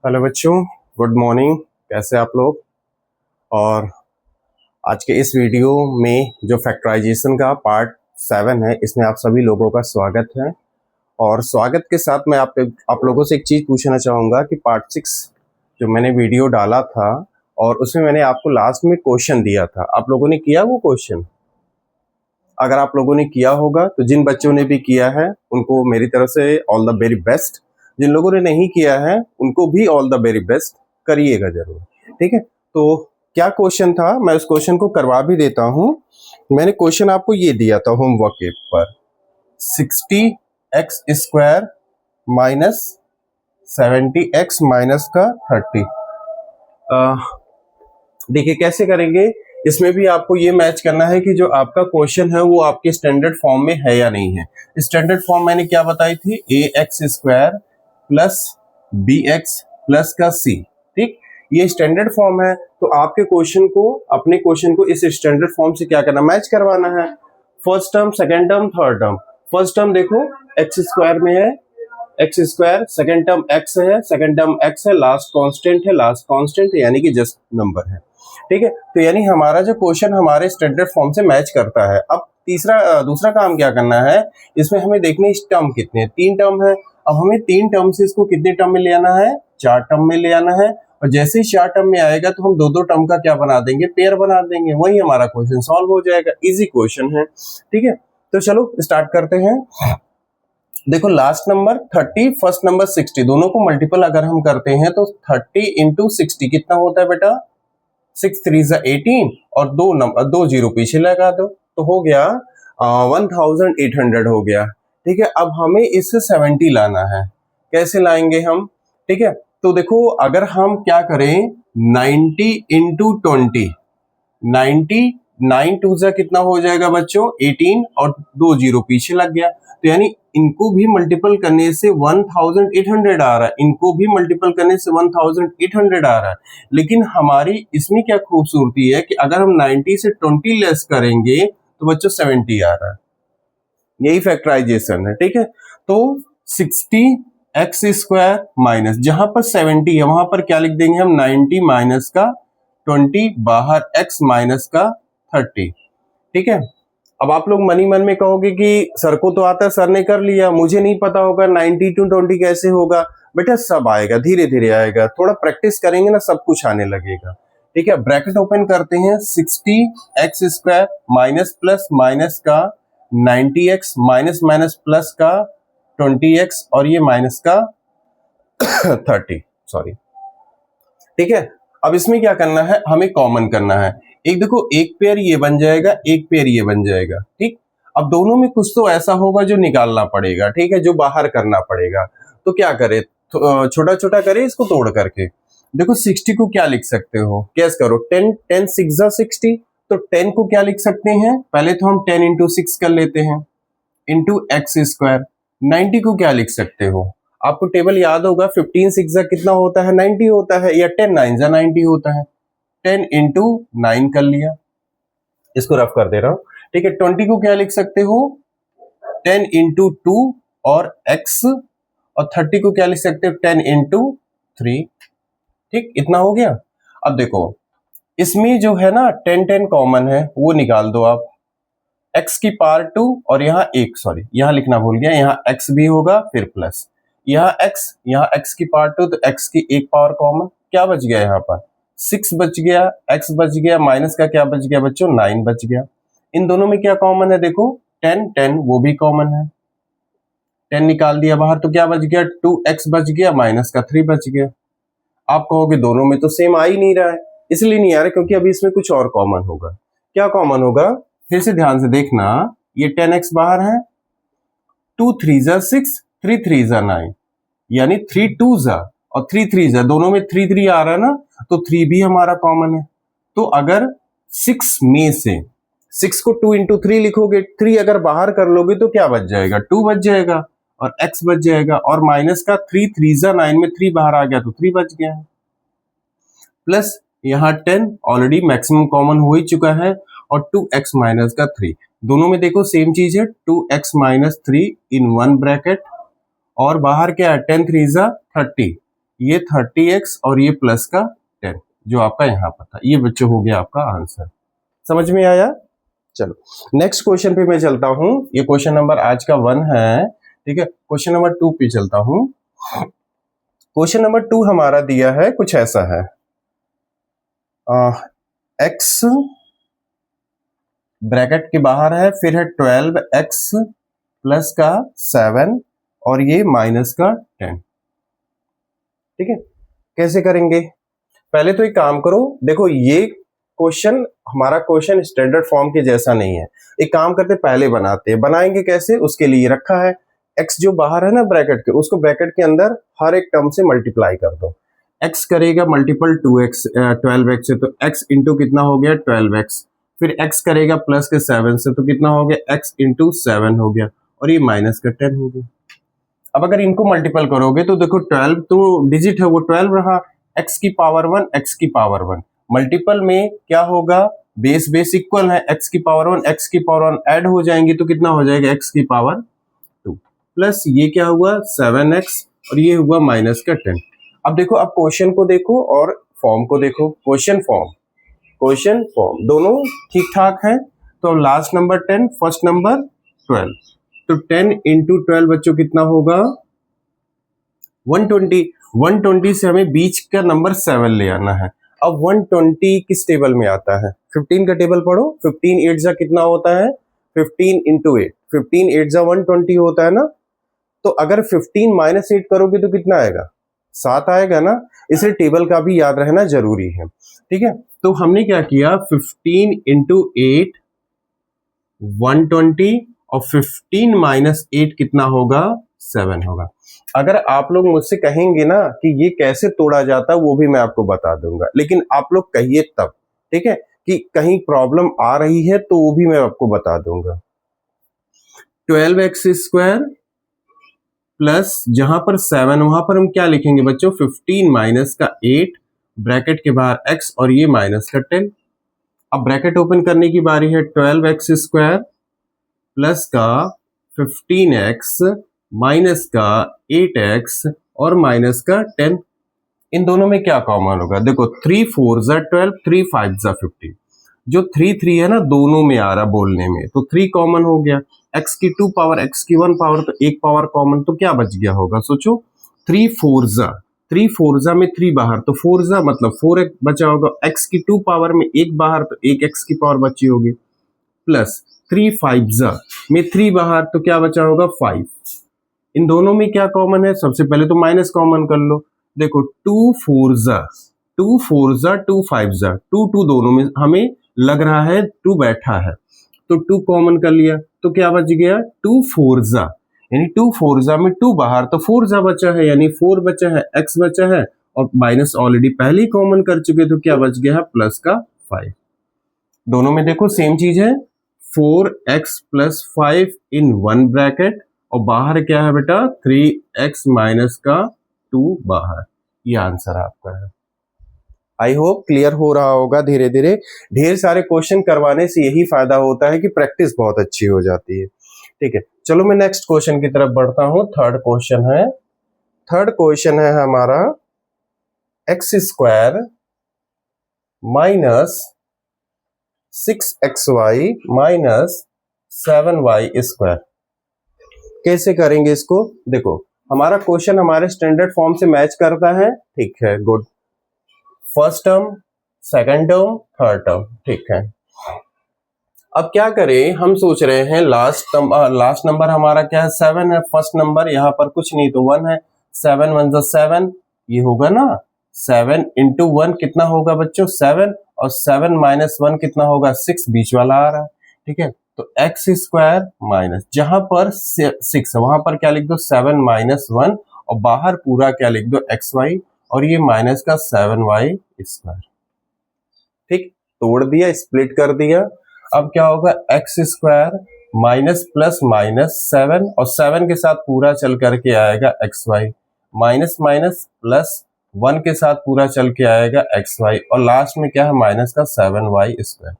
Hello बच्चों, good morning. कैसे आप लोग? और आज के इस वीडियो में जो फैक्टराइजेशन का पार्ट 7 है, इसमें आप सभी लोगों का स्वागत है। और स्वागत के साथ मैं आप लोगों से एक चीज़ पूछना चाहूँगा कि पार्ट 6 जो मैंने वीडियो डाला था और उसमें मैंने आपको लास्ट में क्वेश्चन दिया था, आप लोगों ने किया वो क्वेश्चन? अगर आप लोगों ने किया होगा तो जिन बच्चों ने भी किया है उनको मेरी तरफ से ऑल द वेरी बेस्ट। जिन लोगों ने नहीं किया है उनको भी ऑल द वेरी बेस्ट, करिएगा जरूर। ठीक है, तो क्या क्वेश्चन था मैं उस क्वेश्चन को करवा भी देता हूं। मैंने क्वेश्चन आपको ये दिया था होमवर्क पर, 60x² माइनस 70x माइनस का 30। देखिए कैसे करेंगे। इसमें भी आपको ये मैच करना है कि जो आपका क्वेश्चन है वो आपके स्टैंडर्ड फॉर्म में है या नहीं है। स्टैंडर्ड फॉर्म मैंने क्या बताई थी, ax² प्लस bx प्लस का c। ठीक, ये स्टैंडर्ड फॉर्म है, तो आपके क्वेश्चन को, अपने क्वेश्चन को इस स्टैंडर्ड फॉर्म से क्या करना, मैच करवाना है। First term, second term, third term. First term देखो x² में है x², सेकेंड टर्म x है, सेकेंड टर्म x है, लास्ट कांस्टेंट है, लास्ट कांस्टेंट है यानी कि जस्ट नंबर है। ठीक है, तो यानी हमारा जो क्वेश्चन हमारे स्टैंडर्ड फॉर्म से मैच करता है। अब दूसरा काम क्या करना है, इसमें हमें देखने इस टर्म कितने हैं, 3 टर्म है। अब हमें 3 टर्म से इसको कितने टर्म में ले आना है, 4 टर्म में ले आना है। और जैसे ही 4 टर्म में आएगा तो हम 2-2 टर्म का क्या बना देंगे, पेयर बना देंगे, वही हमारा क्वेश्चन सॉल्व हो जाएगा। इजी क्वेश्चन है। ठीक है, तो चलो स्टार्ट करते हैं। देखो लास्ट नंबर 30, फर्स्ट नंबर 60, दोनों को मल्टीपल अगर हम करते हैं तो 30 इंटू 60 कितना होता है बेटा, 6 3 18 और 2 जीरो पीछे लगा दो तो हो गया 1800 हो गया। ठीक है, अब हमें इससे 70 लाना है। कैसे लाएंगे हम? ठीक है, तो देखो अगर हम क्या करें, 90 इंटू 20, 90 9 2 जा कितना हो जाएगा बच्चों, 18 और 2 जीरो पीछे लग गया। तो यानी इनको भी मल्टीपल करने से 1800 आ रहा है, इनको भी मल्टीपल करने से 1800 आ रहा है। लेकिन हमारी इसमें क्या खूबसूरती है कि अगर हम 90 से 20 लेस करेंगे तो बच्चों 70 आ रहा है। यही फैक्टराइजेशन है। ठीक है, तो 60x² माइनस, जहां पर 70 है वहां पर क्या लिख देंगे हम, 90 माइनस का 20, बाहर x माइनस का 30। ठीक है, अब आप लोग मनी मन में कहोगे कि सर को तो आता है, सर ने कर लिया, मुझे नहीं पता होगा 90 to 20 कैसे होगा। बेटा सब आएगा, धीरे धीरे आएगा, थोड़ा प्रैक्टिस करेंगे ना सब कुछ आने लगेगा। ठीक है, ब्रैकेट ओपन करते हैं, 60x² माइनस प्लस माइनस का 90x माइनस माइनस प्लस का 20x और ये माइनस का 30, सॉरी। ठीक है, अब इसमें क्या करना है, हमें कॉमन करना है। एक देखो, एक पेयर ये बन जाएगा, एक पेयर ये बन जाएगा। ठीक, अब दोनों में कुछ तो ऐसा होगा जो निकालना पड़ेगा। ठीक है, जो बाहर करना पड़ेगा। तो क्या करे, छोटा छोटा करे इसको तोड़ करके। देखो 60 को क्या लिख सकते हो, कैस करो, 10 6 60। तो 10 को क्या लिख सकते हैं, पहले तो हम 10 इंटू 6 कर लेते हैं, इंटू x²। 90 को क्या लिख सकते हो, आपको टेबल याद होगा, 15 6 कितना होता है, 90 होता है, या 10 9 90 होता है। 10 इंटू 9 कर लिया, इसको रफ कर दे रहा हूं। ठीक है, 20 को क्या लिख सकते हो, 10 इंटू 2 और x, और 30 को क्या लिख सकते हो, 10 इंटू 3। ठीक, इतना हो गया। अब देखो इसमें जो है ना 10 10 कॉमन है, वो निकाल दो आप, x की पावर 2 और यहाँ एक, सॉरी यहाँ लिखना भूल गया, यहाँ x भी होगा फिर प्लस यहाँ x की पावर 2, तो x की एक पावर कॉमन, क्या बच गया यहाँ पर, 6 बच गया, x बच गया, माइनस का क्या बच गया बच्चों, 9 बच गया। इन दोनों में क्या कॉमन है, देखो 10 10 वो भी कॉमन है, 10 निकाल दिया बाहर तो क्या बच गया, 2x बच गया, माइनस का 3 बच गया। आप कहोगे दोनों में तो सेम आ ही नहीं रहा है, इसलिए नहीं आ रहा क्योंकि अभी इसमें कुछ और कॉमन होगा। क्या कॉमन होगा, फिर से ध्यान से देखना, ये 10x बाहर है, 2 3 6, 3 3 9, यानी 3 2 और 3 3 दोनों में 3 3 आ रहा है ना, तो 3 भी हमारा कॉमन है। तो अगर 6 में से 6 को 2 इंटू 3 लिखोगे, 3 अगर बाहर कर लोगे तो क्या बच जाएगा, 2 बच जाएगा और x बच जाएगा, और माइनस का 3 3 9 में 3 बाहर आ गया तो 3 बच गया है, प्लस यहाँ 10 ऑलरेडी मैक्सिमम कॉमन हो ही चुका है, और 2x माइनस का 3, दोनों में देखो सेम चीज है, 2x minus 3 in one bracket, और बाहर क्या है, 10 3 30, ये 30x और ये प्लस का 10 जो आपका यहाँ पर था। ये बच्चों हो गया आपका आंसर। समझ में आया? चलो नेक्स्ट क्वेश्चन पे मैं चलता हूँ। ये क्वेश्चन नंबर आज का 1 है, ठीक है। क्वेश्चन नंबर 2 पे चलता हूँ। क्वेश्चन नंबर 2 हमारा दिया है कुछ ऐसा है, x ब्रैकेट के बाहर है, फिर है 12x प्लस का 7 और ये माइनस का 10, ठीक है। कैसे करेंगे? पहले तो एक काम करो, देखो ये क्वेश्चन हमारा क्वेश्चन स्टैंडर्ड फॉर्म के जैसा नहीं है। एक काम करते पहले बनाते हैं। बनाएंगे कैसे? उसके लिए रखा है x जो बाहर है ना ब्रैकेट के, उसको ब्रैकेट के अंदर हर एक टर्म से मल्टीप्लाई कर दो। x करेगा मल्टीपल 2x 12x से, तो x इंटू कितना हो गया 12x, फिर x करेगा प्लस के 7 से, तो कितना हो गया x इंटू 7 हो गया, और ये माइनस का 10 हो गया। अब अगर इनको मल्टीपल करोगे तो देखो 12 तो डिजिट है वो 12 रहा, x की पावर 1 x की पावर 1, मल्टीपल में क्या होगा, बेस बेस इक्वल है, x की पावर 1 x की पावर 1 ऐड हो जाएंगे तो कितना हो जाएगा x की पावर 2 प्लस ये क्या हुआ 7x और ये हुआ माइनस का 10। अब देखो, अब क्वेश्चन को देखो और फॉर्म को देखो। क्वेश्चन फॉर्म दोनों ठीक ठाक है। तो लास्ट नंबर 10, फर्स्ट नंबर 12, तो 10 इंटू 12 बच्चों कितना होगा 120। 120 से हमें बीच का नंबर 7 ले आना है। अब 120 किस टेबल में आता है? 15 का टेबल पढ़ो। 15 8 जा कितना होता है 15 इंटू 8, 15 8 जा 120 होता है ना। तो अगर 15 माइनस 8 करोगे तो कितना आएगा 7 आएगा ना। इसलिए टेबल का भी याद रहना जरूरी है, ठीक है। तो हमने क्या किया 15 इंटू 8 120 और 15 माइनस 8 कितना होगा 7 होगा। अगर आप लोग मुझसे कहेंगे ना कि ये कैसे तोड़ा जाता है वो भी मैं आपको बता दूंगा, लेकिन आप लोग कहिए तब, ठीक है, कि कहीं प्रॉब्लम आ रही है तो वो भी मैं आपको बता दूंगा। 12x स्क्वायर प्लस जहां पर 7 वहां पर हम क्या लिखेंगे बच्चों 15 माइनस का 8 ब्रैकेट के बाहर x और ये माइनस का 10। अब ब्रैकेट ओपन करने की बारी है 12x स्क्वायर प्लस का 15x माइनस का 8x और माइनस का 10। इन दोनों में क्या कॉमन होगा? देखो 3 4 जा 12, 3 5 जा 15, जो 3 3 है ना दोनों में आ रहा बोलने में, तो 3 कॉमन हो गया। x की 2 पावर x की 1 पावर, तो एक पावर कॉमन, तो क्या बच गया होगा सोचो 3 4 जा में 3 बाहर, तो 4 जा मतलब 4 बचा होगा। x की 2 पावर में एक बाहर, तो एक x की पावर बची होगी, प्लस 3 5 जा में 3 बाहर, तो क्या बचा होगा 5। इन दोनों में क्या कॉमन है? सबसे पहले तो माइनस कॉमन कर लो। देखो 2 4 जा 2 5 जा 2 2 दोनों में हमें लग रहा है 2 बैठा है, तो 2 कॉमन कर लिया, तो क्या बच गया 2 4 जा, यानी 2 4 जा में 2 बाहर, तो 4 जा बचा है, यानी 4 बचा है, x बचा है, और माइनस ऑलरेडी पहले ही कॉमन कर चुके, तो क्या बच गया है प्लस का 5। दोनों में देखो सेम चीज है, 4x plus 5 in one bracket, और बाहर क्या है बेटा 3x माइनस का 2 बाहर। ये आंसर आपका है। आई होप क्लियर हो रहा होगा धीरे धीरे। ढेर सारे क्वेश्चन करवाने से यही फायदा होता है कि प्रैक्टिस बहुत अच्छी हो जाती है, ठीक है। चलो मैं नेक्स्ट क्वेश्चन की तरफ बढ़ता हूं। थर्ड क्वेश्चन है हमारा x square minus 6xy minus 7y square. कैसे करेंगे इसको? देखो हमारा क्वेश्चन हमारे स्टैंडर्ड फॉर्म से मैच करता है, ठीक है, good. First term, second term, third term, ठीक है। अब क्या करें, हम सोच रहे हैं लास्ट नंबर हमारा क्या है 7 है, फर्स्ट नंबर यहाँ पर कुछ नहीं तो 1 है, 7 1 7, ये होगा ना 7 इंटू 1 कितना होगा बच्चों 7, और 7 माइनस 1 कितना होगा 6, बीच वाला आ रहा है, ठीक है। तो एक्स स्क्वायर माइनस जहां पर 6 है वहां पर क्या लिख दो 7 माइनस 1, और बाहर पूरा क्या लिख दो एक्स वाई, और ये माइनस का 7y स्क्वायर, ठीक। तोड़ दिया, स्प्लिट कर दिया। अब क्या होगा x square minus plus minus 7, और 7 के साथ पूरा चल करके आएगा x y, minus minus plus 1 के साथ पूरा चल के आएगा एक्स वाई, और लास्ट में क्या है माइनस का 7y स्क्वायर।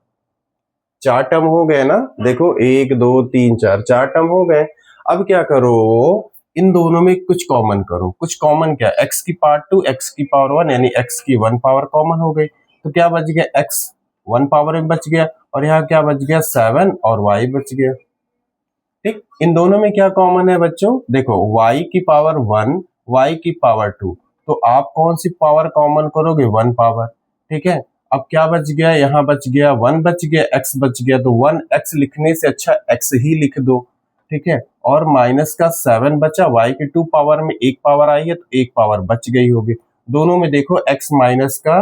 4 टर्म हो गए ना, देखो 1 2 3 4 टर्म हो गए। अब क्या करो इन दोनों में कुछ कॉमन करो। कुछ कॉमन क्या, x की पावर 2 x की पावर 1 यानी x की 1 पावर कॉमन हो गई, तो क्या बच गया, x 1 पावर में बच गया और यहाँ क्या बच गया 7 और y बच गया। ठीक, इन दोनों में क्या कॉमन है बच्चों, देखो y की पावर 1 y की पावर 2, तो आप कौन सी पावर कॉमन करोगे, 1 पावर। ठीक है, अब क्या बच गया, यहाँ बच गया 1 बच गया, x बच गया, तो 1x लिखने से अच्छा x ही लिख दो। ठीक है, और माइनस का 7 बचा, y की 2 पावर में 1 पावर आई है तो 1 पावर बच गई होगी। दोनों में देखो x माइनस का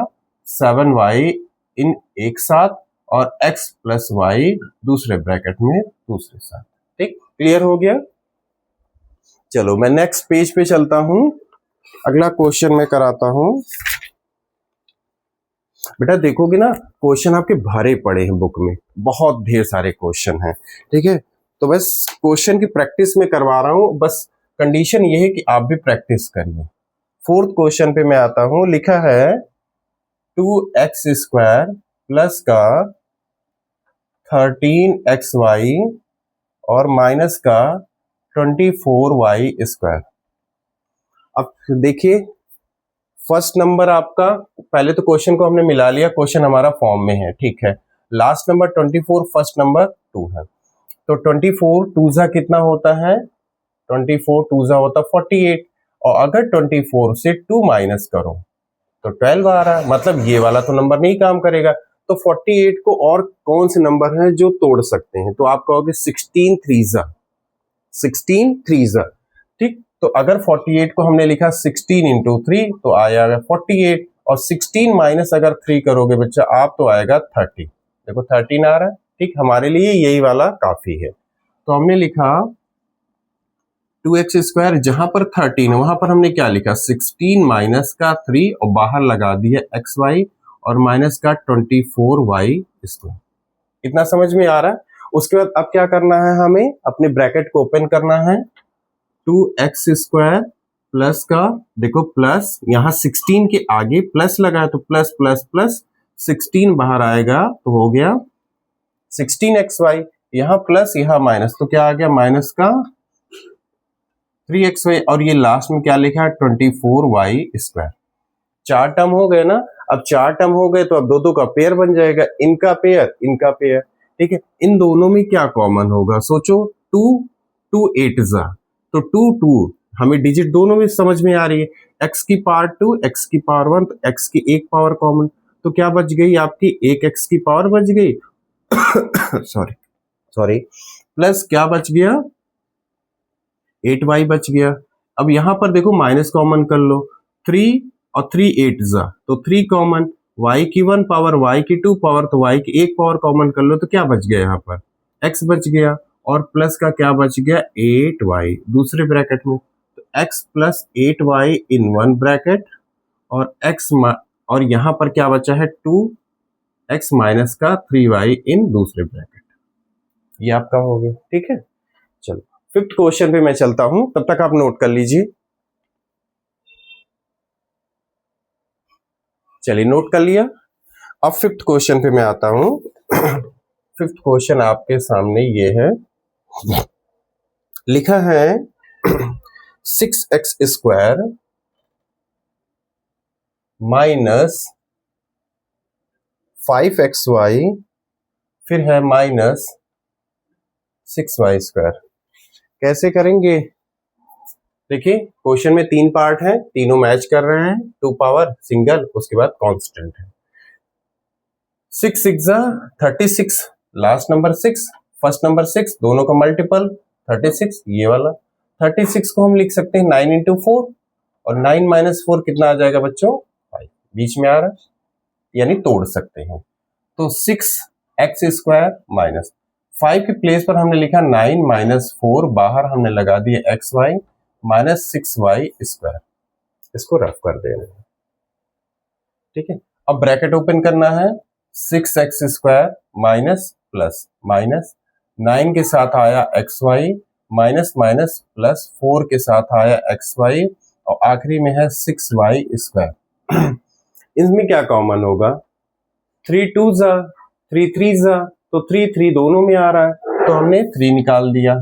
7y इन एक साथ और x प्लस y दूसरे ब्रैकेट में दूसरे साथ। ठीक, क्लियर हो गया। चलो मैं नेक्स्ट पेज पे चलता हूं, अगला क्वेश्चन मैं कराता हूं। बेटा देखोगे ना, क्वेश्चन आपके भरे पड़े हैं बुक में, बहुत ढेर सारे क्वेश्चन हैं। ठीक है, तो बस क्वेश्चन की प्रैक्टिस में करवा रहा हूं, बस कंडीशन ये है कि आप भी प्रैक्टिस करिए। फोर्थ क्वेश्चन पे मैं आता हूं, लिखा है 2x² प्लस का 13xy और माइनस का 24y²। अब देखिए फर्स्ट नंबर आपका, पहले तो क्वेश्चन को हमने मिला लिया, क्वेश्चन हमारा फॉर्म में है। ठीक है, लास्ट नंबर 24, फर्स्ट नंबर 2 है, तो 24 2 कितना होता है, 24 2 होता 48, और अगर 24 से 2 माइनस करो तो 12 आ रहा है, मतलब ये वाला तो नंबर नहीं काम करेगा। तो 48 को और कौन से नंबर हैं जो तोड़ सकते हैं, तो आप कहोगे 16 3 ठीक, तो अगर 48 को हमने लिखा 16 इंटू 3 तो आया 48, और 16 माइनस अगर 3 करोगे बच्चा आप तो आएगा 30। देखो 13 आ रहा है। ठीक, हमारे लिए यही वाला काफी है, तो हमने लिखा 2x², जहां पर 13 है वहां पर हमने क्या लिखा, 16 माइनस का 3 और बाहर लगा दिया xy और माइनस का 24y²। इतना समझ में आ रहा है। उसके बाद अब क्या करना है, हमें अपने ब्रैकेट को ओपन करना है, 2x² प्लस का, देखो प्लस यहाँ 16 के आगे प्लस लगा है तो प्लस प्लस प्लस 16 बाहर आएगा तो हो गया 16xy, यहाँ प्लस यहाँ माइनस, तो क्या आ गया माइनस का 3xy, और ये लास्ट में क्या लिखा है 24y²। 4 टर्म हो गए ना, अब 4 टर्म हो गए तो अब दो का पेयर बन जाएगा, इनका पेयर इनका पेयर। ठीक है, इन दोनों में क्या कॉमन होगा, सोचो 2 2 8 जा, तो 2 2 हमें डिजिट दोनों में समझ में आ रही है, x की पावर 2 x की पावर 1 तो x की एक पावर कॉमन, तो क्या बच गई आपकी, एक x की पावर बच गई सॉरी प्लस क्या बच गया 8y बच गया। अब यहां पर देखो माइनस कॉमन कर लो, 3 और 3 8 जा, तो 3 कॉमन, y की 1 पावर y की 2 पावर, तो y की एक पावर कॉमन कर लो, तो क्या बच गया यहाँ पर x बच गया, और प्लस का क्या बच गया 8y दूसरे ब्रैकेट में, तो x plus 8y in one bracket और x और यहाँ पर क्या बचा है 2x माइनस का 3y इन दूसरे ब्रैकेट। ये आपका हो गया। ठीक है, चलो फिफ्थ क्वेश्चन पे मैं चलता हूं, तब तक आप नोट कर लीजिए। चलिए नोट कर लिया, अब फिफ्थ क्वेश्चन पे मैं आता हूं। फिफ्थ क्वेश्चन आपके सामने ये है, लिखा है 6x² माइनस 5xy फिर है माइनस 6y²। कैसे करेंगे, देखिए क्वेश्चन में 3 पार्ट है, तीनों मैच कर रहे हैं, 2 पावर सिंगल, उसके बाद कांस्टेंट है। 6 6 36, लास्ट नंबर 6 फर्स्ट नंबर 6, दोनों का मल्टीपल 36, ये वाला 36 को हम लिख सकते हैं 9 इंटू 4, और 9 माइनस 4 कितना आ जाएगा बच्चों 5, बीच में आ रहा है, यानी तोड़ सकते हैं। तो 6x² माइनस 5 की प्लेस पर हमने लिखा 9 माइनस 4, बाहर हमने लगा दिया xy माइनस 6y², इसको रफ कर देना है। ठीक है, अब ब्रैकेट ओपन करना है, 6x² माइनस प्लस माइनस 9 के साथ आया xy माइनस माइनस प्लस 4 के साथ आया xy और आखिरी में है 6y²। इसमें क्या कॉमन होगा, 3 2 जा 3 3 जा, तो 3 3 दोनों में आ रहा है, तो हमने 3 निकाल दिया,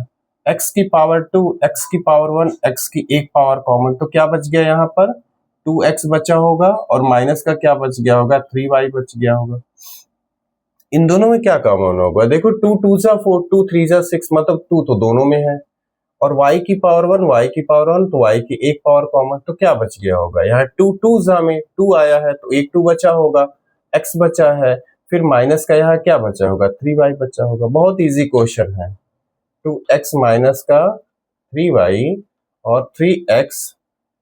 x की पावर 2, x की पावर 1, x की एक पावर कॉमन, तो क्या बच गया यहाँ पर 2x बचा होगा और माइनस का क्या बच गया होगा 3y बच गया होगा। इन दोनों में क्या कॉमन होगा, देखो 2 2 जा 4, 2 3 जा 6, मतलब 2 तो दोनों में है और y की पावर 1, y की पावर 1, तो y की एक पावर कॉमन, तो क्या बच गया होगा यहाँ 2 2 जा में 2 आया है तो एक 2 बचा होगा, x बचा है, फिर माइनस का यहाँ क्या बचा होगा 3y बचा होगा। बहुत इजी क्वेश्चन है, 2x माइनस का 3y और 3x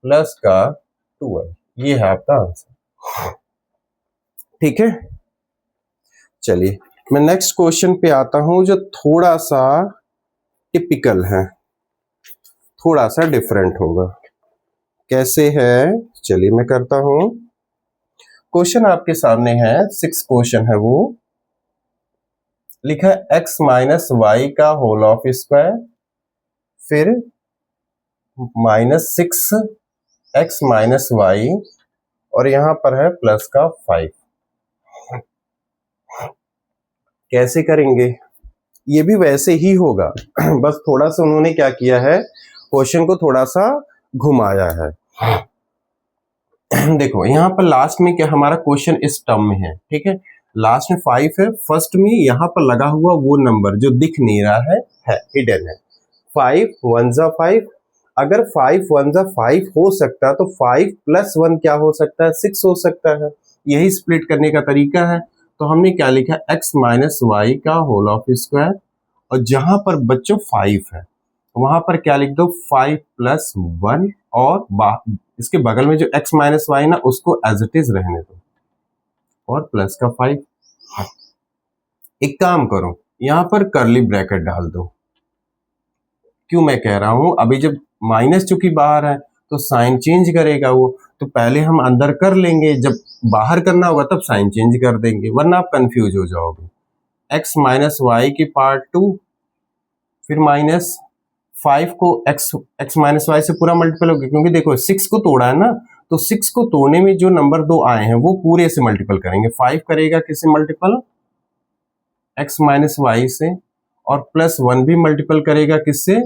प्लस का 2y, ये है आपका आंसर। ठीक है, चलिए मैं नेक्स्ट क्वेश्चन पे आता हूं जो थोड़ा सा टिपिकल है, थोड़ा सा डिफरेंट होगा। कैसे है, चलिए मैं करता हूं। क्वेश्चन आपके सामने है, 6 क्वेश्चन है, वो लिखा है x माइनस वाई का होल ऑफ स्क्वायर, फिर -6x माइनस वाई और यहां पर है प्लस का 5। कैसे करेंगे, ये भी वैसे ही होगा बस थोड़ा सा उन्होंने क्या किया है, क्वेश्चन को थोड़ा सा घुमाया है। देखो यहाँ पर लास्ट में क्या हमारा क्वेश्चन इस टर्म में है, ठीक है, लास्ट में 5 है, फर्स्ट में यहाँ पर लगा हुआ वो नंबर जो दिख नहीं रहा है हिडन है। 5 1 जा 5, अगर 5 1 जा 5 हो सकता है तो 5 प्लस 1 क्या हो सकता है 6 हो सकता है, यही स्प्लिट करने का तरीका है। तो हमने क्या लिखा, x माइनस वाई का होल ऑफ स्क्वायर, और जहां पर बच्चों 5 है वहां पर क्या लिख दो 5 प्लस 1, और इसके बगल में जो x माइनस वाई ना उसको एज इट इज रहने दो, और प्लस का 5। एक काम करो, यहां पर कर्ली ब्रैकेट डाल दो। क्यों मैं कह रहा हूं, अभी जब माइनस चूंकि बाहर है तो साइन चेंज करेगा वो, तो पहले हम अंदर कर लेंगे, जब बाहर करना होगा तब साइन चेंज कर देंगे, वरना आप कंफ्यूज हो जाओगे। x माइनस वाई की पार्ट 2, फिर माइनस 5 को x माइनस वाई से पूरा मल्टीपल हो गया, क्योंकि देखो 6 को तोड़ा है ना, तो 6 को तोड़ने में जो नंबर 2 आए हैं वो पूरे से मल्टीपल करेंगे। 5 करेगा किससे मल्टीपल, x माइनस वाई से, और प्लस 1 भी मल्टीपल करेगा किससे,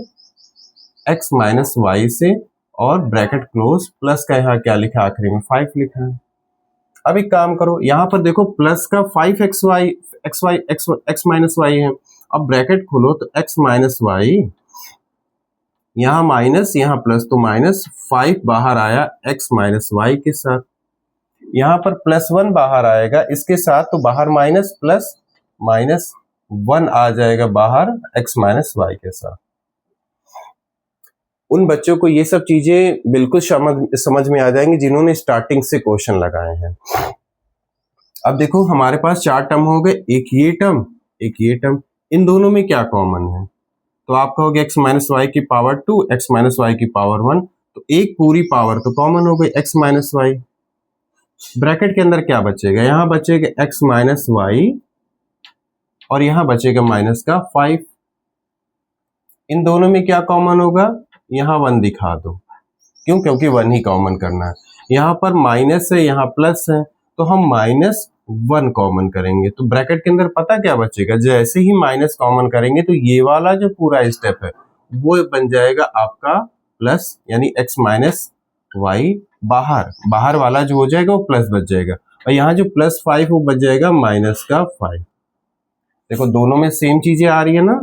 x माइनस वाई से, और ब्रैकेट क्लोज, प्लस का यहाँ क्या लिखा आखिरी में 5 लिखा है। अब एक काम करो, यहाँ पर देखो प्लस का 5x माइनस वाई है, अब ब्रैकेट खोलो तो x माइनस वाई, यहाँ माइनस यहाँ प्लस, तो माइनस 5 बाहर आया x माइनस वाई के साथ, यहाँ पर प्लस 1 बाहर आएगा इसके साथ, तो बाहर माइनस प्लस माइनस 1 आ जाएगा बाहर x माइनस वाई के साथ। उन बच्चों को ये सब चीजें बिल्कुल समझ में आ जाएंगी जिन्होंने स्टार्टिंग से क्वेश्चन लगाए हैं। अब देखो हमारे पास 4 टर्म हो गए, एक ये टर्म एक ये टर्म, इन दोनों में क्या कॉमन है, तो आप कहोगे x माइनस वाई की पावर 2, x माइनस वाई की पावर 1, तो एक पूरी पावर तो कॉमन हो गई x माइनस वाई। ब्रैकेट के अंदर क्या बचेगा, यहां बचेगा x माइनस वाई और यहां बचेगा माइनस का 5। इन दोनों में क्या कॉमन होगा, यहां 1 दिखा दो, क्यों, क्योंकि 1 ही कॉमन करना है। यहां पर माइनस है यहाँ प्लस है, तो हम -1 कॉमन करेंगे, तो ब्रैकेट के अंदर पता क्या बचेगा, जैसे ही माइनस कॉमन करेंगे तो ये वाला जो पूरा स्टेप है वो बन जाएगा आपका प्लस, यानी x माइनस वाई, बाहर वाला जो हो जाएगा वो प्लस बच जाएगा, और यहाँ जो +5 वो बच जाएगा माइनस का 5। देखो दोनों में सेम चीजें आ रही है ना,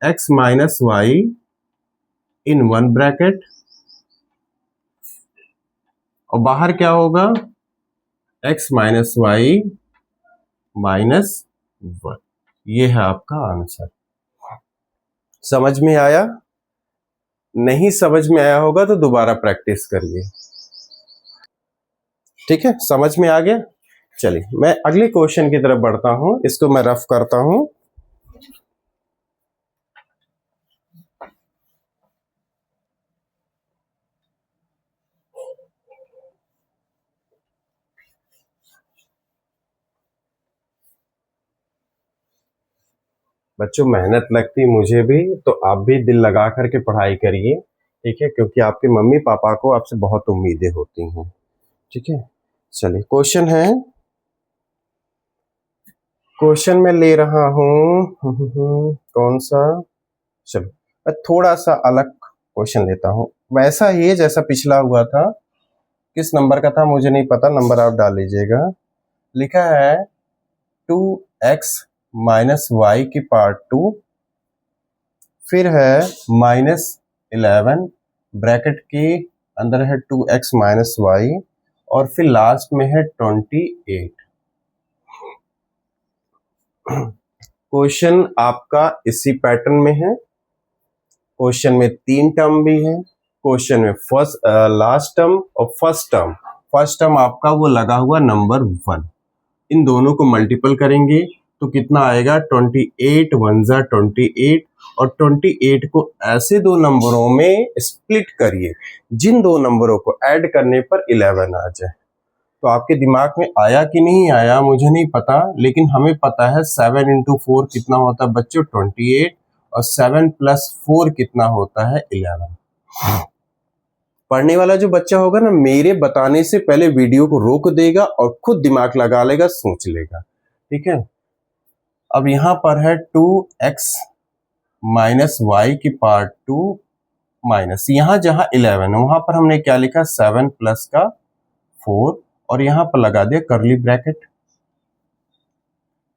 x माइनस वाई इन 1 ब्रैकेट, और बाहर क्या होगा x माइनस वाई माइनस 1। ये है आपका आंसर। समझ में आया, नहीं समझ में आया होगा तो दोबारा प्रैक्टिस करिए, ठीक है, समझ में आ गया। चलिए मैं अगले क्वेश्चन की तरफ बढ़ता हूं, इसको मैं रफ करता हूं। बच्चों मेहनत लगती मुझे भी, तो आप भी दिल लगा करके पढ़ाई करिए, ठीक है, क्योंकि आपके मम्मी पापा को आपसे बहुत उम्मीदें होती हैं, ठीक है। चलिए क्वेश्चन है, क्वेश्चन मैं ले रहा हूं कौन सा, चलो मैं थोड़ा सा अलग क्वेश्चन लेता हूं, वैसा ही है जैसा पिछला हुआ था। किस नंबर का था मुझे नहीं पता, नंबर आप डाल लीजिएगा। लिखा है 2x माइनस वाई की पावर 2, फिर है -11 ब्रैकेट के अंदर है 2x माइनस वाई, और फिर लास्ट में है 28। क्वेश्चन आपका इसी पैटर्न में है। क्वेश्चन में 3 टर्म भी है। क्वेश्चन में फर्स्ट लास्ट टर्म और फर्स्ट टर्म आपका वो लगा हुआ नंबर 1। इन दोनों को मल्टीपल करेंगे तो कितना आएगा, 28 1 जा 28, और 28 को ऐसे दो नंबरों में स्प्लिट करिए जिन दो नंबरों को ऐड करने पर 11 आ जाए। तो आपके दिमाग में आया कि नहीं आया मुझे नहीं पता, लेकिन हमें पता है 7 इंटू 4 कितना होता है बच्चों, 28, और 7 प्लस 4 कितना होता है, 11। पढ़ने वाला जो बच्चा होगा ना, मेरे बताने से पहले वीडियो को रोक देगा और खुद दिमाग लगा लेगा, सोच लेगा। ठीक है, अब यहां पर है 2x माइनस वाई की पावर 2 माइनस, यहां जहां 11 है वहां पर हमने क्या लिखा, 7 प्लस का 4, और यहां पर लगा दिया curly bracket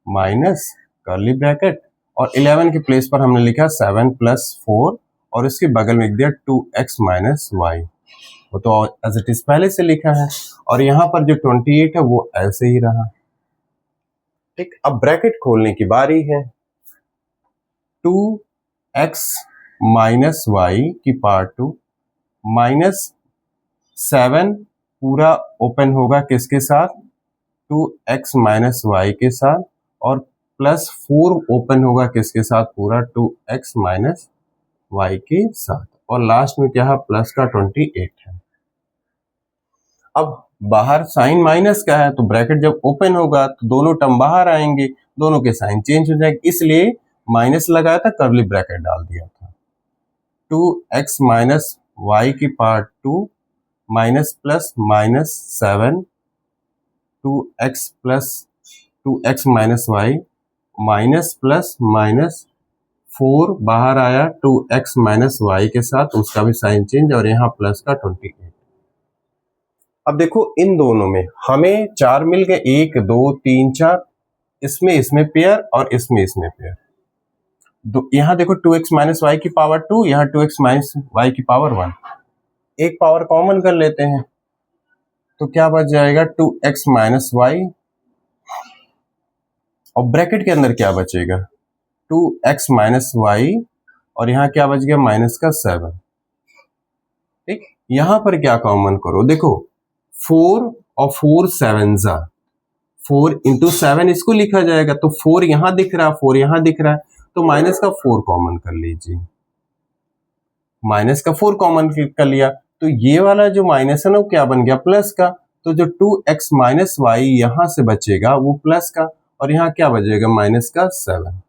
minus curly bracket, और 11 के प्लेस पर हमने लिखा 7 प्लस 4, और इसके बगल में लिख दिया 2x माइनस वाई, वो तो एज इट इज पहले से लिखा है। और यहां पर जो 28 है वो ऐसे ही रहा। ठीक, अब ब्रैकेट खोलने की बारी है। 2x माइनस वाई की पावर 2 माइनस 7 पूरा ओपन होगा किसके साथ, 2x माइनस वाई के साथ, और प्लस 4 ओपन होगा किसके साथ, पूरा 2x माइनस वाई के साथ, और लास्ट में क्या है, प्लस का 28 है। अब बाहर साइन माइनस का है तो ब्रैकेट जब ओपन होगा तो दोनों टर्म बाहर आएंगे, दोनों के साइन चेंज हो जाएंगे, इसलिए माइनस लगाया था, कर्ली ब्रैकेट डाल दिया था। 2x माइनस वाई की power 2 minus plus minus 7, 2x plus 2x minus y minus plus minus 4 बाहर आया 2x माइनस वाई के साथ, उसका भी साइन चेंज, और यहाँ प्लस का 28। अब देखो इन दोनों में हमें 4 मिल गए, 1 2 3 4, इसमें पेयर और इसमें पेयर। यहाँ देखो 2x माइनस वाई की पावर 2, यहाँ 2x माइनस वाई की पावर 1, एक पावर कॉमन कर लेते हैं तो क्या बच जाएगा, 2x माइनस वाई, और ब्रैकेट के अंदर क्या बचेगा, 2x माइनस वाई, और यहाँ क्या बच गया, माइनस का 7। ठीक, यहां पर क्या कॉमन करो, देखो 4 और 4 7 जा 4 इंटू 7 इसको लिखा जाएगा, तो 4 यहां दिख रहा है, 4 यहां दिख रहा है, तो माइनस का 4 कॉमन कर लीजिए, माइनस का 4 कॉमन कर लिया, तो ये वाला जो माइनस है ना वो क्या बन गया, प्लस का, तो जो 2x माइनस वाई यहां से बचेगा वो प्लस का, और यहाँ क्या बचेगा, माइनस का 7।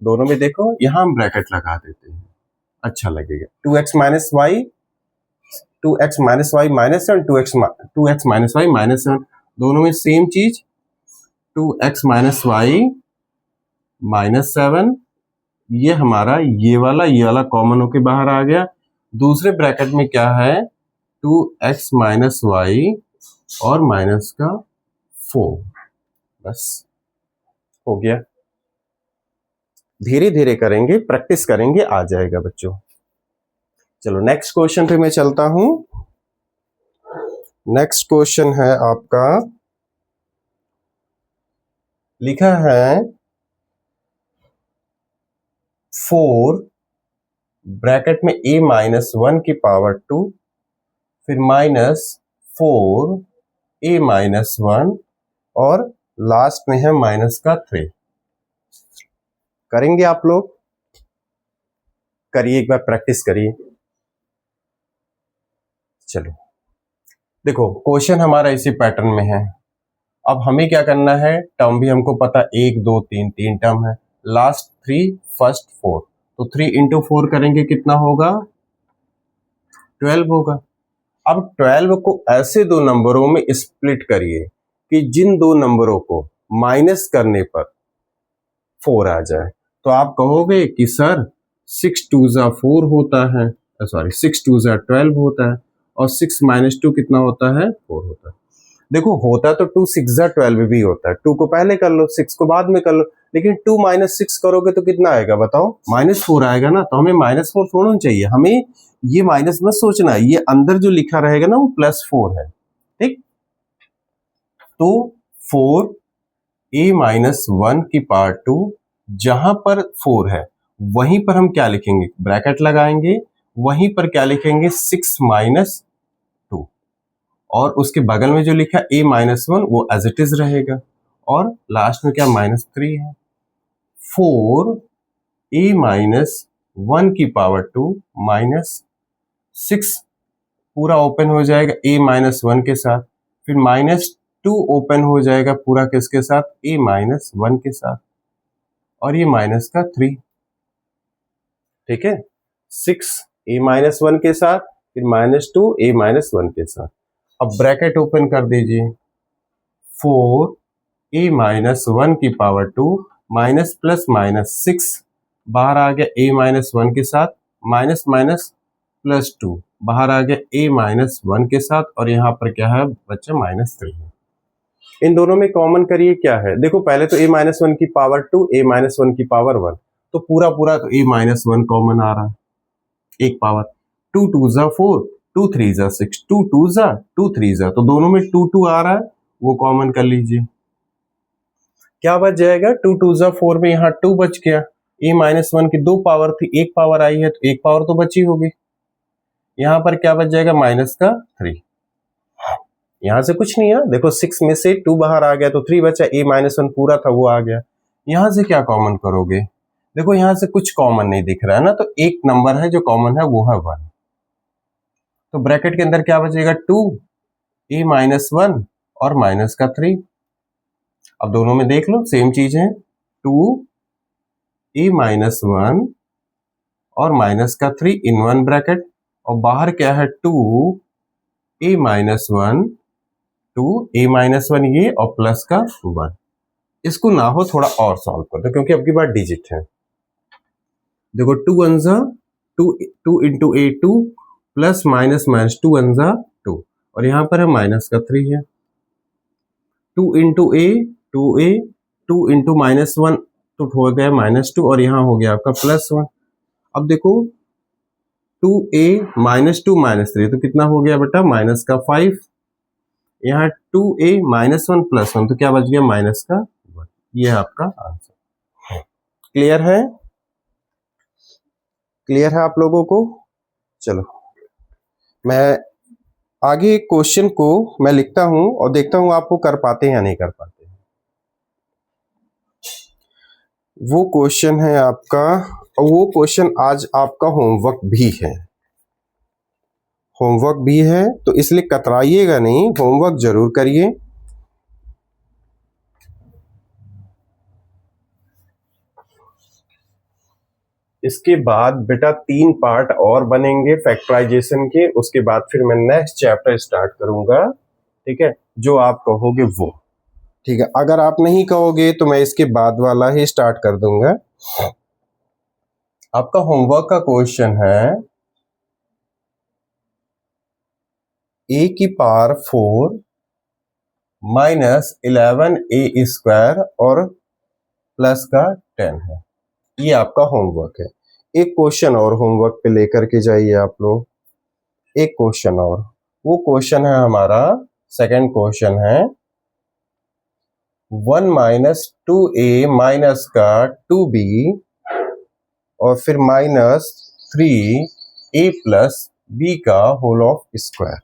दोनों में देखो यहां हम ब्रैकेट लगा देते हैं, अच्छा लगेगा। 2x minus y, 2x minus y minus 7, 2x minus y minus 7, दोनों में सेम चीज, 2x माइनस वाई माइनस 7, ये हमारा ये वाला कॉमन होके बाहर आ गया। दूसरे ब्रैकेट में क्या है, 2x माइनस वाई और माइनस का 4, बस हो गया। धीरे धीरे करेंगे, प्रैक्टिस करेंगे, आ जाएगा बच्चों। चलो नेक्स्ट क्वेश्चन पे मैं चलता हूं। नेक्स्ट क्वेश्चन है आपका, लिखा है 4 ब्रैकेट में a माइनस 1 की पावर 2, फिर माइनस 4 a माइनस 1, और लास्ट में है माइनस का 3। करेंगे आप लोग, करिए एक बार, प्रैक्टिस करिए। चलो देखो क्वेश्चन हमारा इसी पैटर्न में है। अब हमें क्या करना है, टर्म भी हमको पता, 1 2 3 3 टर्म है, लास्ट 3 फर्स्ट 4, तो 3 इंटू 4 करेंगे कितना होगा, 12 होगा। अब 12 को ऐसे दो नंबरों में स्प्लिट करिए कि जिन दो नंबरों को माइनस करने पर 4 आ जाए। तो आप कहोगे कि सर 6 2 जा 4 होता है, सॉरी 6 2 जा 12 होता है, और 6 माइनस 2 कितना होता है, 4 होता है। देखो होता तो 2 6 जा 12 भी होता है, 2 को पहले कर लो, 6 को बाद में कर लो, लेकिन 2 माइनस 6 करोगे तो कितना आएगा बताओ, -4 आएगा ना। तो हमें -4 थोड़ा चाहिए, हमें ये माइनस मत सोचना, ये अंदर जो लिखा रहेगा ना वो +4 है, ठीक। तो 4 a माइनस 1 की पावर 2, जहां पर 4 है वहीं पर हम क्या लिखेंगे, ब्रैकेट लगाएंगे, वहीं पर क्या लिखेंगे, 6 माइनस 2, और उसके बगल में जो लिखा a माइनस 1 वो एज इट इज रहेगा, और लास्ट में क्या -3 है। 4 a माइनस 1 की पावर 2 माइनस 6 पूरा ओपन हो जाएगा a माइनस 1 के साथ, फिर -2 ओपन हो जाएगा पूरा किसके साथ, a माइनस 1 के साथ, और ये माइनस का 3, ठीक है। 6 a माइनस 1 के साथ, फिर -2 a माइनस 1 के साथ। अब ब्रैकेट ओपन कर दीजिए, 4 a माइनस 1 की पावर 2 माइनस प्लस माइनस 6 बाहर आ गया a माइनस 1 के साथ, माइनस माइनस +2 बाहर आ गया a माइनस 1 के साथ, और यहाँ पर क्या है बच्चा, -3 है। इन दोनों में कॉमन करिए क्या है, देखो पहले तो a माइनस 1 की पावर 2 a माइनस 1 की पावर 1, तो पूरा पूरा तो a माइनस 1 कॉमन आ रहा है, एक पावर, 2 2 जा 4, 2 3 जा 6, 2 2 जा 2 3 जा, तो दोनों में 2 2 आ रहा है, वो कॉमन कर लीजिए। क्या बच जाएगा, 2 2 जा 4 में यहाँ 2 बच गया, a माइनस 1 की 2 पावर थी, एक पावर आई है तो एक पावर तो बची होगी, यहाँ पर क्या बच जाएगा, माइनस का 3। यहां से कुछ नहीं है, देखो 6 में से 2 बाहर आ गया तो 3 बचा, a माइनस 1 पूरा था वो आ गया। यहां से क्या कॉमन करोगे, देखो यहां से कुछ कॉमन नहीं दिख रहा है ना, तो एक नंबर है जो कॉमन है वो है 1, तो ब्रैकेट के अंदर क्या बचेगा, 2 a माइनस 1 और माइनस का 3। अब दोनों में देख लो सेम चीज है, 2 a माइनस 1 और माइनस का 3 इन वन ब्रैकेट, और बाहर क्या है, 2 a माइनस 1 2 a माइनस 1 ये, और प्लस का 1। इसको ना हो थोड़ा और सॉल्व कर दो, क्योंकि अब की बार डिजिट है। देखो 2 1 जा 2, 2 इंटू ए 2, प्लस माइनस माइनस 2 1 जा 2, और यहाँ पर है माइनस का 3 है, 2 इंटू ए 2a, 2 इंटू माइनस 1 तो हो गया -2, और यहाँ हो गया आपका +1। अब देखो 2a -2 -3 तो कितना हो गया बेटा, माइनस का 5, यहाँ 2a -1 +1 तो क्या बच गया, माइनस का 1। ये है आपका आंसर। क्लियर है, क्लियर है आप लोगों को। चलो मैं आगे एक क्वेश्चन को मैं लिखता हूं और देखता हूं आपको कर पाते हैं या नहीं कर पाते हैं। वो क्वेश्चन है आपका, और वो क्वेश्चन आज आपका होमवर्क भी है, होमवर्क भी है, तो इसलिए कतराइएगा नहीं, होमवर्क जरूर करिए। इसके बाद बेटा 3 पार्ट और बनेंगे फैक्टराइजेशन के, उसके बाद फिर मैं नेक्स्ट चैप्टर स्टार्ट करूंगा, ठीक है, जो आप कहोगे वो, ठीक है। अगर आप नहीं कहोगे तो मैं इसके बाद वाला ही स्टार्ट कर दूंगा। आपका होमवर्क का क्वेश्चन है a की पावर 4 माइनस 11a स्क्वायर और प्लस का 10 है, ये आपका होमवर्क है। एक क्वेश्चन और होमवर्क पे लेकर के जाइए आप लोग, एक क्वेश्चन और, वो क्वेश्चन है हमारा सेकंड क्वेश्चन है 1 माइनस 2a माइनस का 2b और फिर माइनस 3a प्लस b का whole of square,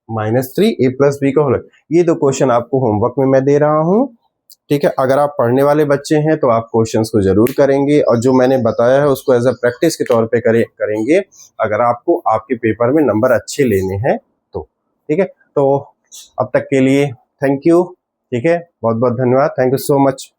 -3a plus b का होल। ये दो क्वेश्चन आपको होमवर्क में मैं दे रहा हूं, ठीक है। अगर आप पढ़ने वाले बच्चे हैं तो आप क्वेश्चंस को जरूर करेंगे, और जो मैंने बताया है उसको एज अ प्रैक्टिस के तौर पे करेंगे, अगर आपको आपके पेपर में नंबर अच्छे लेने हैं तो, ठीक है। तो अब तक के लिए थैंक यू, ठीक है, बहुत बहुत धन्यवाद, थैंक यू सो मच।